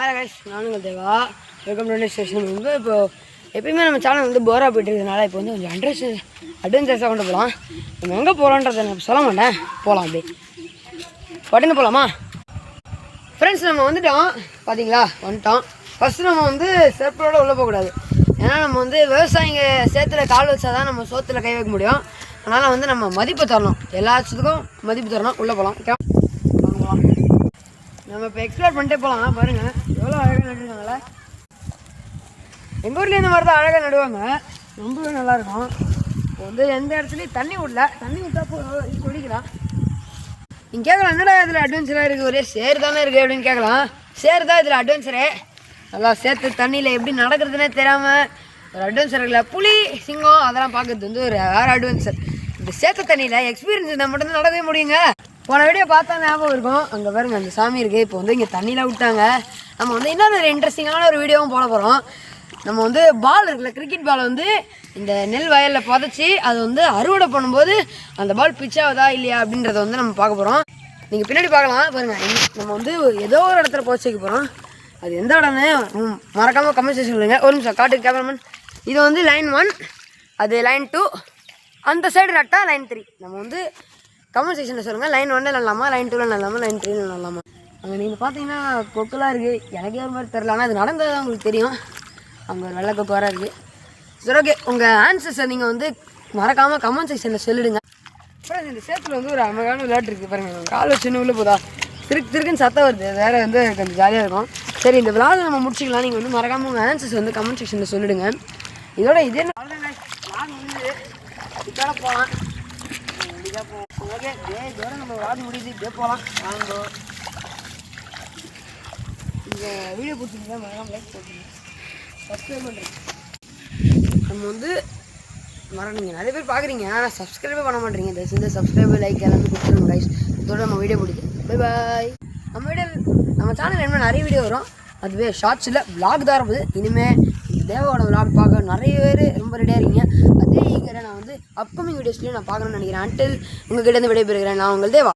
Hi guys, நானுங்கள் Deva. Welcome to station. இப்போ எப்பயுமே நம்ம சேனல் வந்து போராக போய்ட்டு இருக்கிறதுனால இப்போ வந்து கொஞ்சம் அட்வென்ச்சர்ஸாக கொண்டு போகலாம். நம்ம எங்கே போகலான்றதை நான் சொல்ல மாட்டேன், போகலாம் அப்படி உடனே போகலாமா ஃப்ரெண்ட்ஸ்? நம்ம வந்துட்டோம், பார்த்தீங்களா வந்துட்டோம். ஃபஸ்ட்டு நம்ம வந்து செருப்போடு உள்ளே போகக்கூடாது. ஏன்னா நம்ம வந்து விவசாயிங்க சேத்துல கால் வச்சா தான் நம்ம சோத்தில் கை வைக்க முடியும். அதனால் வந்து நம்ம மதிப்பு தரணும், எல்லா விஷயத்துக்கும் மதிப்பு தரணும். உள்ளே போகலாம், வாங்கலாம். நம்ம இப்போ எக்ஸ்ப்ளோர் பண்ணிட்டே போகலாம். பாருங்கள் எவ்வளோ அழகாக நடுவாங்கள. எங்கள் ஊரில் இந்த மாதிரி தான் அழகாக நடுவாங்க, ரொம்பவே நல்லாயிருக்கும். இப்போ வந்து எந்த இடத்துலையும் தண்ணி விடல, தண்ணி விட்டா குடிக்கலாம். நீங்கள் கேட்கலாம், என்னடா இதில் அட்வென்ச்சராக இருக்குது, ஒரே சேர் தானே இருக்குது அப்படின்னு கேட்கலாம். சேர் தான் இதில் அட்வென்ச்சரே. நல்லா சேர்த்து தண்ணியில் எப்படி நடக்கிறதுனே தெரியாமல் ஒரு அட்வென்ச்சர் இல்லை. புலி, சிங்கம் அதெல்லாம் பார்க்குறது வந்து ஒரு வேறு அட்வென்ச்சர். இந்த சேர்த்த தண்ணியில் எக்ஸ்பீரியன்ஸ் இருந்தால் மட்டும்தான் நடக்கவே முடியுங்க. போன வீடியோ பார்த்தா ஞாபகம் இருக்கும், அங்கே பாருங்க அந்த சாமி இருக்குது. இப்போ வந்து இங்கே தண்ணியில் விட்டாங்க. நம்ம வந்து இன்னொரு இன்ட்ரெஸ்டிங்கான ஒரு வீடியோவும் போட போகிறோம். நம்ம வந்து பால் இருக்குல்ல, கிரிக்கெட் பால் வந்து இந்த நெல் வயலில் புதைச்சி அது வந்து அறுவடை பண்ணும்போது அந்த பால் பிச்சாவதா இல்லையா அப்படின்றத வந்து நம்ம பார்க்க போகிறோம். நீங்கள் பின்னாடி பார்க்கலாம் பாருங்கள். நம்ம வந்து ஏதோ ஒரு இடத்துல புதைச்சி வைக்க போகிறோம். அது எந்த இடம்னு மறக்காமல் கமெண்ட் செக்ஷன் சொல்லுங்க. ஒரு நிமிஷம் காட்டு கேமராமேன். இது வந்து லைன் 1, அது லைன் 2, அந்த சைடு நட்டா லைன் 3. நம்ம வந்து கமெண்ட் செக்ஷனில் சொல்லுங்கள், லைன் 1 நல்லாமா, லைன் 2 நல்லாமா, லைன் 3 நல்லாமா. அங்கே நீங்கள் பார்த்தீங்கன்னா கொக்கெலாம் இருக்குது. எனக்கே ஒரு மாதிரி தெரில, ஆனால் அது நடந்தது தான் உங்களுக்கு தெரியும். அங்கே ஒரு வெள்ளை கொக்கு வர இருக்குது. சரி, ஓகே. உங்கள் ஆன்சர்ஸை நீங்கள் வந்து மறக்காமல் கமெண்ட் செக்ஷனில் சொல்லிவிடுங்க. அப்புறம் இந்த சேத்துல வந்து ஒரு அழகான விளையாட்டு இருக்குது பாருங்கள். கால் வச்சு உள்ள போதா திருக்குன்னு சத்தம் வருது, வேறு வந்து கொஞ்சம் ஜாலியாக இருக்கும். சரி, இந்த விளையாட நம்ம முடிச்சிக்கலாம். நீங்கள் வந்து மறக்காமல் உங்கள் ஆன்சர்ஸ் வந்து கமெண்ட் செக்ஷனில் சொல்லிவிடுங்க. இதோட இதே இதோட போகலாம். ஓகே, இதோட நம்ம விளையாட முடியுது. இப்படியே போகலாம். வாங்கோ. இந்த வீடியோ பிடிச்சிருந்தா மறக்காமல் லைக் போட்டுருங்க, சப்ஸ்கிரைப் பண்ணுறேன். நம்ம வந்து நீங்கள் நிறைய பேர் பார்க்குறீங்க, ஆனால் சப்ஸ்கிரைபே பண்ண மாட்டேறீங்க. தயவு செஞ்சு சப்ஸ்கிரைபு, லைக் எல்லாமே கொடுத்துருங்க கைஸ். இதோட நம்ம வீடியோ பிடிக்கும். Bye bye. நம்ம சேனல் இனிமேல் நிறைய வீடியோ வரும். அதுவே ஷார்ட்ஸில் விளாக் தான் இருப்பது. இனிமேல் தேவாவோட விளாக் பார்க்க நிறைய பேர் ரொம்ப ரெடியாக இருக்கீங்க. அதே ஈகரை நான் வந்து அப்கமிங் வீடியோஸ்லேயும் நான் பார்க்கணும்னு நினைக்கிறேன். அன்டில் உங்கள்கிட்ட இருந்து விடைபெறுகிறேன். நான் உங்கள் தேவா.